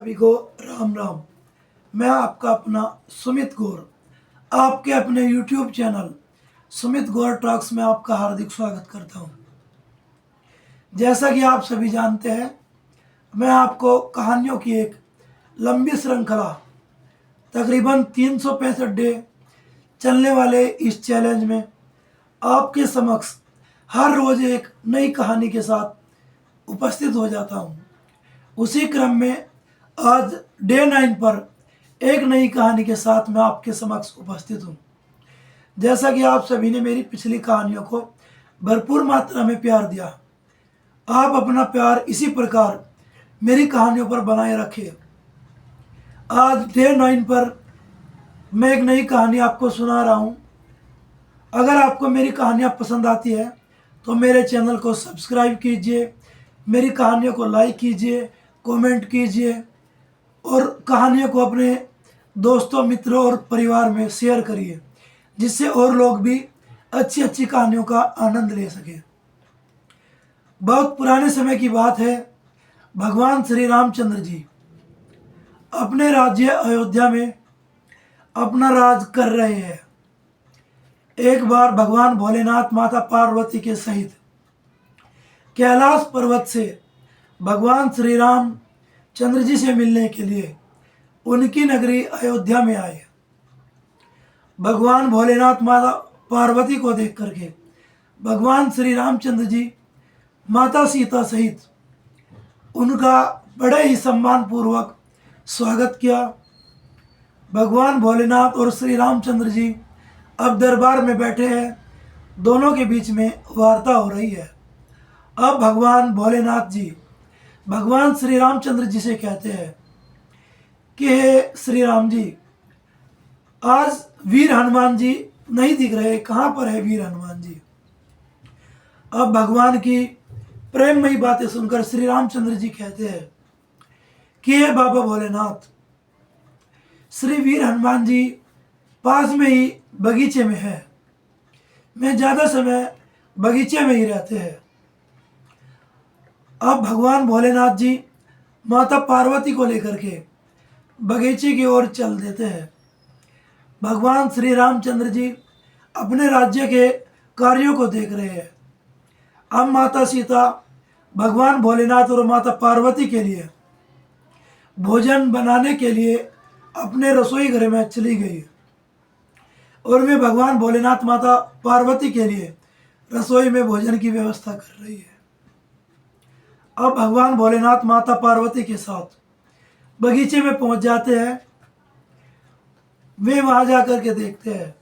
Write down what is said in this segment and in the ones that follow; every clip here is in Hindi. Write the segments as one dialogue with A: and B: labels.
A: सभी को राम राम। मैं आपका अपना सुमित गौर आपके अपने YouTube चैनल सुमित गौर टॉक्स में आपका हार्दिक स्वागत करता हूं। जैसा कि आप सभी जानते हैं, मैं आपको कहानियों की एक लंबी श्रृंखला तकरीबन 365 डे चलने वाले इस चैलेंज में आपके समक्ष हर रोज एक नई कहानी के साथ उपस्थित हो जाता हूं। उसी क्रम में आज डे 9 पर एक नई कहानी के साथ मैं आपके समक्ष उपस्थित हूँ। जैसा कि आप सभी ने मेरी पिछली कहानियों को भरपूर मात्रा में प्यार दिया, आप अपना प्यार इसी प्रकार मेरी कहानियों पर बनाए रखें। आज डे 9 पर मैं एक नई कहानी आपको सुना रहा हूँ। अगर आपको मेरी कहानियाँ पसंद आती है तो मेरे चैनल को सब्सक्राइब कीजिए, मेरी कहानियों को लाइक कीजिए, कमेंट कीजिए और कहानियों को अपने दोस्तों, मित्रों और परिवार में शेयर करिए, जिससे और लोग भी अच्छी अच्छी कहानियों का आनंद ले सके। बहुत पुराने समय की बात है। भगवान श्री रामचंद्र जी अपने राज्य अयोध्या में अपना राज कर रहे हैं। एक बार भगवान भोलेनाथ माता पार्वती के सहित कैलाश पर्वत से भगवान श्री राम चंद्र जी से मिलने के लिए उनकी नगरी अयोध्या में आए। भगवान भोलेनाथ माता पार्वती को देख करके भगवान श्री रामचंद्र जी माता सीता सहित उनका बड़े ही सम्मान पूर्वक स्वागत किया। भगवान भोलेनाथ और श्री रामचंद्र जी अब दरबार में बैठे हैं, दोनों के बीच में वार्ता हो रही है। अब भगवान भोलेनाथ जी भगवान श्री रामचंद्र जी से कहते हैं कि हे श्री राम जी, आज वीर हनुमान जी नहीं दिख रहे, कहाँ पर है वीर हनुमान जी। अब भगवान की प्रेममयी बातें सुनकर श्री रामचंद्र जी कहते हैं कि हे बाबा भोलेनाथ, श्री वीर हनुमान जी पास में ही बगीचे में है, मैं ज़्यादा समय बगीचे में ही रहते हैं। अब भगवान भोलेनाथ जी माता पार्वती को लेकर के बगीचे की ओर चल देते हैं। भगवान श्री रामचंद्र जी अपने राज्य के कार्यों को देख रहे हैं। अब माता सीता भगवान भोलेनाथ और माता पार्वती के लिए भोजन बनाने के लिए अपने रसोई घर में चली गई और वे भगवान भोलेनाथ माता पार्वती के लिए रसोई में भोजन की व्यवस्था कर रही है। अब भगवान भोलेनाथ माता पार्वती के साथ बगीचे में पहुंच जाते हैं। वे वहां जाकर के देखते हैं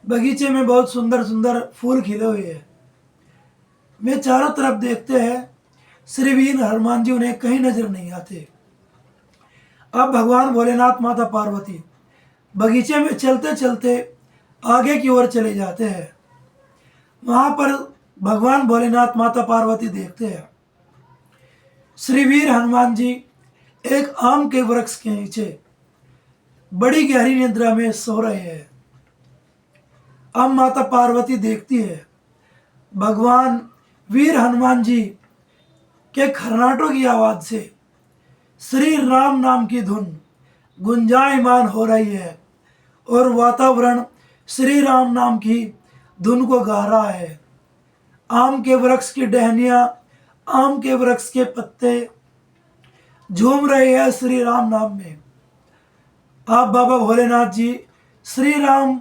A: बगीचे में बहुत सुंदर सुंदर फूल खिले हुए हैं। वे चारों तरफ देखते हैं, श्री वीर हनुमान जी उन्हें कहीं नजर नहीं आते। अब भगवान भोलेनाथ माता पार्वती बगीचे में चलते चलते आगे की ओर चले जाते हैं। वहां पर भगवान भोलेनाथ माता पार्वती देखते हैं श्री वीर हनुमान जी एक आम के वृक्ष के नीचे बड़ी गहरी निद्रा में सो रहे हैं। अब माता पार्वती देखती है भगवान वीर हनुमान जी के खरनाटों की आवाज से श्री राम नाम की धुन गुंजायमान हो रही है और वातावरण श्री राम नाम की धुन को गा रहा है। आम के वृक्ष की टहनियां, आम के वृक्ष के पत्ते झूम रहे हैं श्री राम नाम में। आप बाबा भोलेनाथ जी श्री राम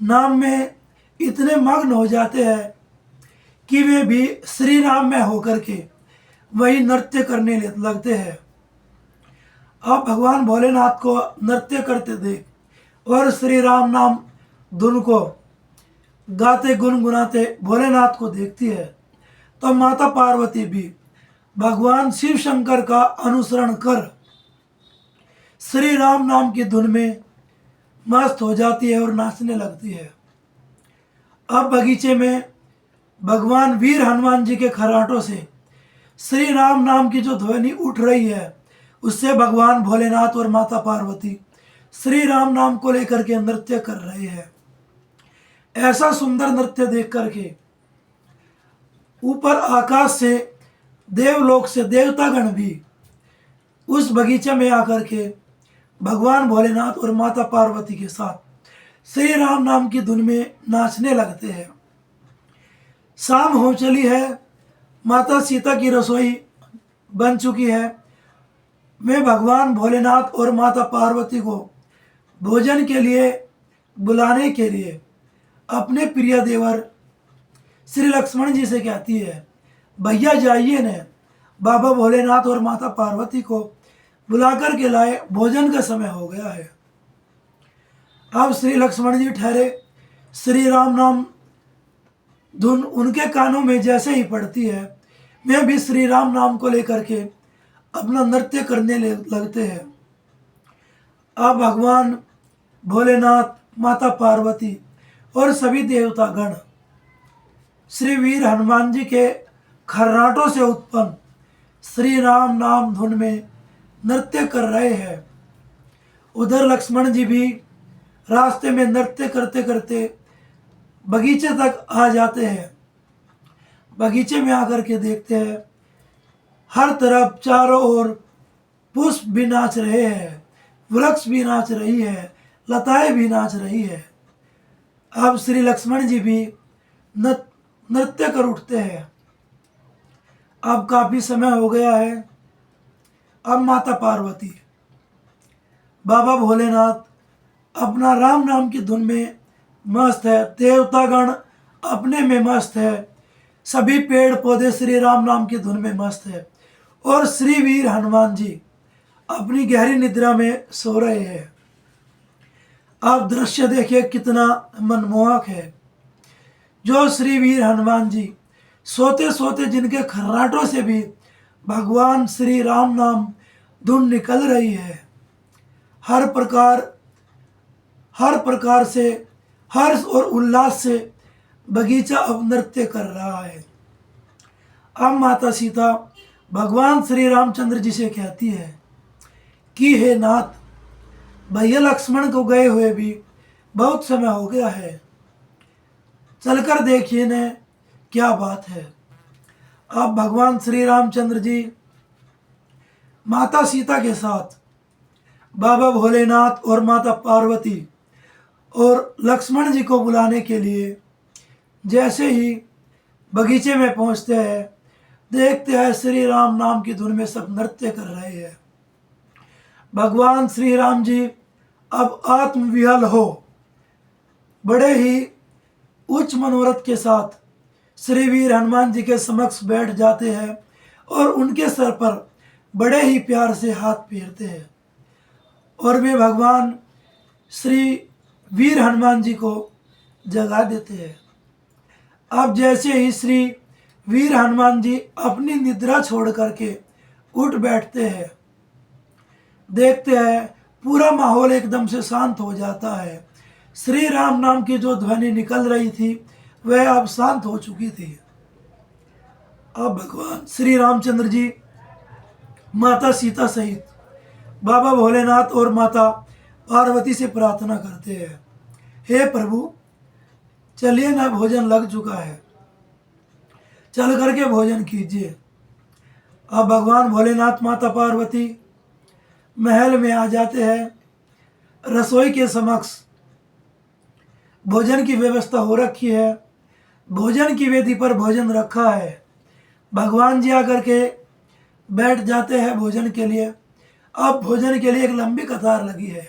A: नाम में इतने मग्न हो जाते हैं कि वे भी श्री राम में होकर के वही नृत्य करने लगते हैं। आप भगवान भोलेनाथ को नृत्य करते देख और श्री राम नाम धुन को गाते गुनगुनाते भोलेनाथ को देखती है, तो माता पार्वती भी भगवान शिव शंकर का अनुसरण कर श्री राम नाम की धुन में मस्त हो जाती है और नाचने लगती है। अब बगीचे में भगवान वीर हनुमान जी के खराटों से श्री राम नाम की जो ध्वनि उठ रही है, उससे भगवान भोलेनाथ और माता पार्वती श्री राम नाम को लेकर के नृत्य कर रहे हैं। ऐसा सुंदर नृत्य देख करके ऊपर आकाश से देवलोक से देवतागण भी उस बगीचे में आकर के भगवान भोलेनाथ और माता पार्वती के साथ श्री राम नाम की धुन में नाचने लगते हैं। शाम हो चली है, माता सीता की रसोई बन चुकी है। मैं भगवान भोलेनाथ और माता पार्वती को भोजन के लिए बुलाने के लिए अपने प्रिय देवर श्री लक्ष्मण जी से कहती है, भैया जाइए ने, बाबा भोलेनाथ और माता पार्वती को बुलाकर के लाए, भोजन का समय हो गया है। अब श्री लक्ष्मण जी ठहरे। श्री राम नाम धुन उनके कानों में जैसे ही पड़ती है, वे भी श्री राम नाम को लेकर के अपना नृत्य करने लगते हैं। अब भगवान भोलेनाथ, माता पार्वती और सभी देवता गण श्री वीर हनुमान जी के खर्राटों से उत्पन्न श्री राम नाम धुन में नृत्य कर रहे हैं। उधर लक्ष्मण जी भी रास्ते में नृत्य करते करते बगीचे तक आ जाते हैं। बगीचे में आकर के देखते हैं, हर तरफ चारों ओर पुष्प भी नाच रहे हैं, वृक्ष भी नाच रही है, लताएं भी नाच रही है। अब श्री लक्ष्मण जी भी नृत्य कर उठते हैं। अब काफी समय हो गया है। अब माता पार्वती, बाबा भोलेनाथ अपना राम नाम की धुन में मस्त है, देवतागण अपने में मस्त है, सभी पेड़ पौधे श्री राम नाम की धुन में मस्त है और श्री वीर हनुमान जी अपनी गहरी निद्रा में सो रहे हैं। आप दृश्य देखिए कितना मनमोहक है। जो श्री वीर हनुमान जी सोते सोते जिनके खर्राटों से भी भगवान श्री राम नाम धुन निकल रही है, हर प्रकार से हर्ष और उल्लास से बगीचा अब नृत्य कर रहा है। अब माता सीता भगवान श्री रामचंद्र जी से कहती है कि हे नाथ, भैया लक्ष्मण को गए हुए भी बहुत समय हो गया है, चलकर देखिए न क्या बात है। अब भगवान श्री रामचंद्र जी माता सीता के साथ बाबा भोलेनाथ और माता पार्वती और लक्ष्मण जी को बुलाने के लिए जैसे ही बगीचे में पहुंचते हैं, देखते हैं श्री राम नाम की धुन में सब नृत्य कर रहे हैं। भगवान श्री राम जी अब आत्मविहल हो बड़े ही उच्च मनोरथ के साथ श्री वीर हनुमान जी के समक्ष बैठ जाते हैं और उनके सर पर बड़े ही प्यार से हाथ फेरते हैं और वे भगवान श्री वीर हनुमान जी को जगा देते हैं। अब जैसे ही श्री वीर हनुमान जी अपनी निद्रा छोड़ करके उठ बैठते हैं, देखते हैं पूरा माहौल एकदम से शांत हो जाता है। श्री राम नाम की जो ध्वनि निकल रही थी वह अब शांत हो चुकी थी। अब भगवान श्री रामचंद्र जी माता सीता सहित बाबा भोलेनाथ और माता पार्वती से प्रार्थना करते हैं, हे प्रभु चलिए ना, भोजन लग चुका है, चल करके भोजन कीजिए। अब भगवान भोलेनाथ माता पार्वती महल में आ जाते हैं। रसोई के समक्ष भोजन की व्यवस्था हो रखी है, भोजन की वेदी पर भोजन रखा है। भगवान जी आकर के बैठ जाते हैं भोजन के लिए। अब भोजन के लिए एक लंबी कतार लगी है।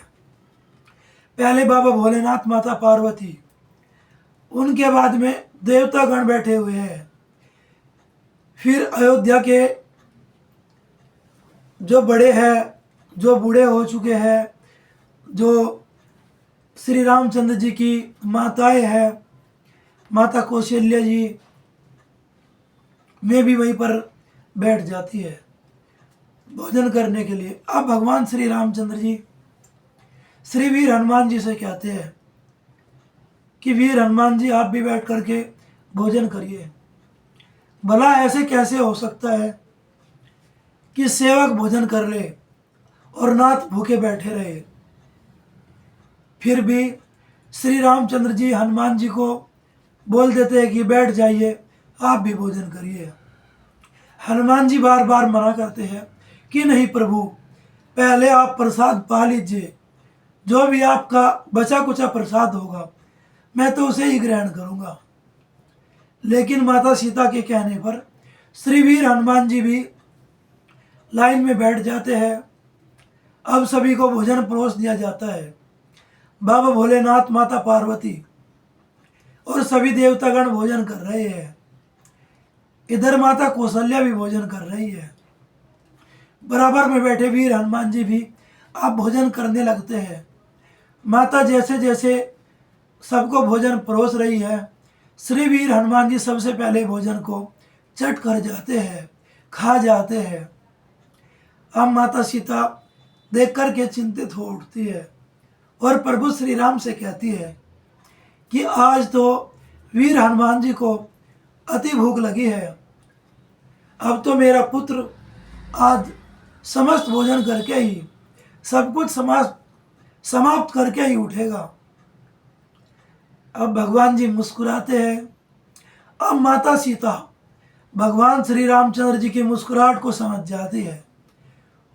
A: पहले बाबा भोलेनाथ माता पार्वती, उनके बाद में देवतागण बैठे हुए हैं, फिर अयोध्या के जो बड़े हैं, जो बूढ़े हो चुके हैं, जो श्री रामचंद्र जी की माताएं हैं, माता कौशल्या जी में भी वहीं पर बैठ जाती है भोजन करने के लिए। अब भगवान श्री रामचंद्र जी श्री वीर हनुमान जी से कहते हैं कि वीर हनुमान जी आप भी बैठ करके भोजन करिए। भला ऐसे कैसे हो सकता है कि सेवक भोजन कर ले और नाथ भूखे बैठे रहे। फिर भी श्री रामचंद्र जी हनुमान जी को बोल देते हैं कि बैठ जाइए, आप भी भोजन करिए। हनुमान जी बार बार मना करते हैं कि नहीं प्रभु, पहले आप प्रसाद पा लीजिए। जो भी आपका बचा कुचा प्रसाद होगा मैं तो उसे ही ग्रहण करूँगा। लेकिन माता सीता के कहने पर श्री वीर हनुमान जी भी लाइन में बैठ जाते हैं। अब सभी को भोजन परोस दिया जाता है। बाबा भोलेनाथ, माता पार्वती और सभी देवतागण भोजन कर रहे हैं। इधर माता कौशल्या भी भोजन कर रही है। बराबर में बैठे वीर हनुमान जी भी आप भोजन करने लगते हैं। माता जैसे जैसे सबको भोजन परोस रही है, श्री वीर हनुमान जी सबसे पहले भोजन को चट कर जाते हैं, खा जाते हैं। अब माता सीता देख कर के चिंतित हो उठती है और प्रभु श्री राम से कहती है कि आज तो वीर हनुमान जी को अति भूख लगी है। अब तो मेरा पुत्र आज समस्त भोजन करके ही सब कुछ समाप्त करके ही उठेगा। अब भगवान जी मुस्कुराते हैं। अब माता सीता भगवान श्री रामचंद्र जी की मुस्कुराहट को समझ जाती है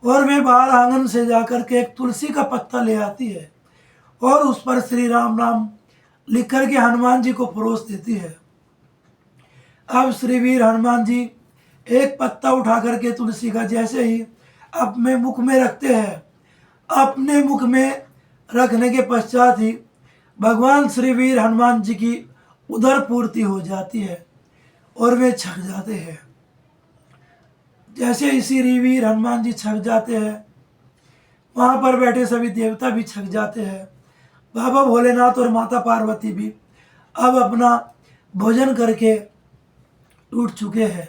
A: और वे बाहर आंगन से जाकर के एक तुलसी का पत्ता ले आती है और उस पर श्री राम नाम लिख कर के हनुमान जी को परोस देती है। अब श्री वीर हनुमान जी एक पत्ता उठा करके तुलसी का जैसे ही अपने मुख में रखते हैं, अपने मुख में रखने के पश्चात ही भगवान श्री वीर हनुमान जी की उदर पूर्ति हो जाती है और वे छक जाते हैं। जैसे ही श्री वीर हनुमान जी छक जाते हैं, वहाँ पर बैठे सभी देवता भी छक जाते हैं। बाबा भोलेनाथ और माता पार्वती भी अब अपना भोजन करके उठ चुके हैं।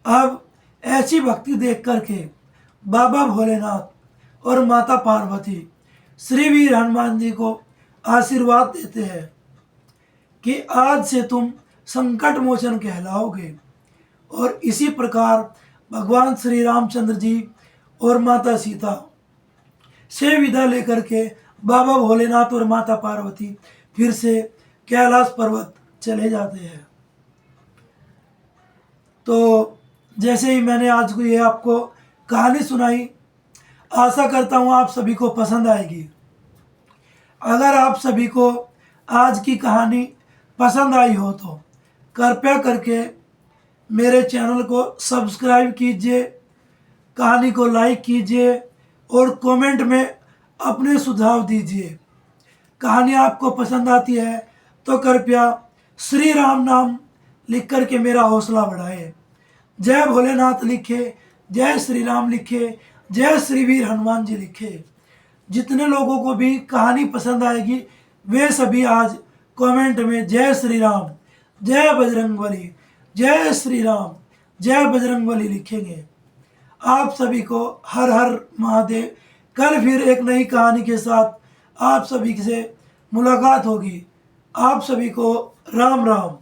A: अब ऐसी भक्ति देख करके बाबा भोलेनाथ और माता पार्वती श्री वीर हनुमान जी को आशीर्वाद देते हैं कि आज से तुम संकट मोचन कहलाओगे। और इसी प्रकार भगवान श्री रामचंद्र जी और माता सीता से विदा लेकर के बाबा भोलेनाथ और माता पार्वती फिर से कैलाश पर्वत चले जाते हैं। तो जैसे ही मैंने आज को ये आपको कहानी सुनाई, आशा करता हूँ आप सभी को पसंद आएगी। अगर आप सभी को आज की कहानी पसंद आई हो तो कृपया करके मेरे चैनल को सब्सक्राइब कीजिए, कहानी को लाइक कीजिए और कमेंट में अपने सुझाव दीजिए। कहानी आपको पसंद आती है तो कृपया श्री राम नाम लिख कर के मेरा हौसला बढ़ाए। जय भोलेनाथ लिखे, जय श्री राम लिखे, जय श्री वीर हनुमान जी लिखे। जितने लोगों को भी कहानी पसंद आएगी वे सभी आज कमेंट में जय श्री राम, जय बजरंगबली, जय श्री राम, जय बजरंगबली लिखेंगे। आप सभी को हर हर महादेव। कल फिर एक नई कहानी के साथ आप सभी से मुलाकात होगी। आप सभी को राम राम।